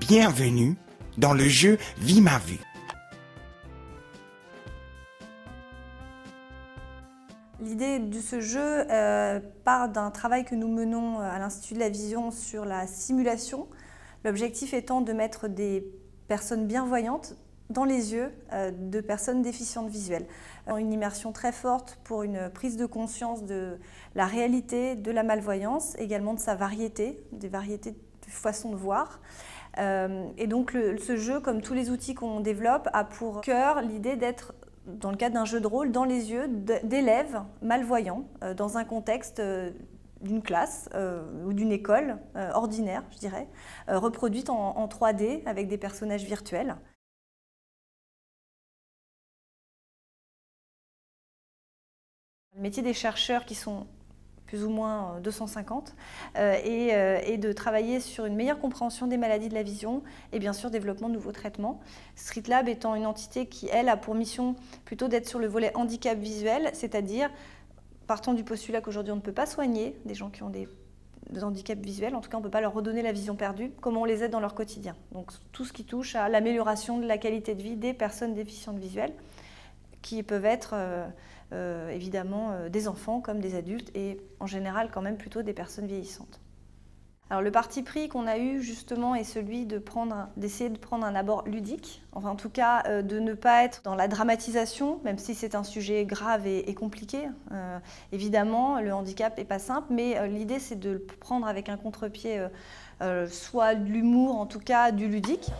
Bienvenue dans le jeu Vie ma vue. L'idée de ce jeu part d'un travail que nous menons à l'Institut de la Vision sur la simulation. L'objectif étant de mettre des personnes bienvoyantes dans les yeux de personnes déficientes visuelles. Une immersion très forte pour une prise de conscience de la réalité de la malvoyance, également de sa variété, des variétés de façons de voir. Et donc ce jeu, comme tous les outils qu'on développe, a pour cœur l'idée d'être, dans le cadre d'un jeu de rôle, dans les yeux d'élèves malvoyants, dans un contexte d'une classe ou d'une école ordinaire, je dirais, reproduite en 3D avec des personnages virtuels. Le métier des chercheurs, qui sont plus ou moins 250, et de travailler sur une meilleure compréhension des maladies de la vision et bien sûr développement de nouveaux traitements. Streetlab étant une entité qui, elle, a pour mission plutôt d'être sur le volet handicap visuel, c'est-à-dire partant du postulat qu'aujourd'hui on ne peut pas soigner des gens qui ont des handicaps visuels, en tout cas on ne peut pas leur redonner la vision perdue, comment on les aide dans leur quotidien. Donc tout ce qui touche à l'amélioration de la qualité de vie des personnes déficientes visuelles, qui peuvent être évidemment des enfants comme des adultes et en général quand même plutôt des personnes vieillissantes. Alors le parti pris qu'on a eu justement est celui d'essayer de prendre un abord ludique, enfin en tout cas de ne pas être dans la dramatisation, même si c'est un sujet grave et compliqué. Évidemment, le handicap n'est pas simple, mais l'idée c'est de le prendre avec un contre-pied, soit de l'humour, en tout cas du ludique.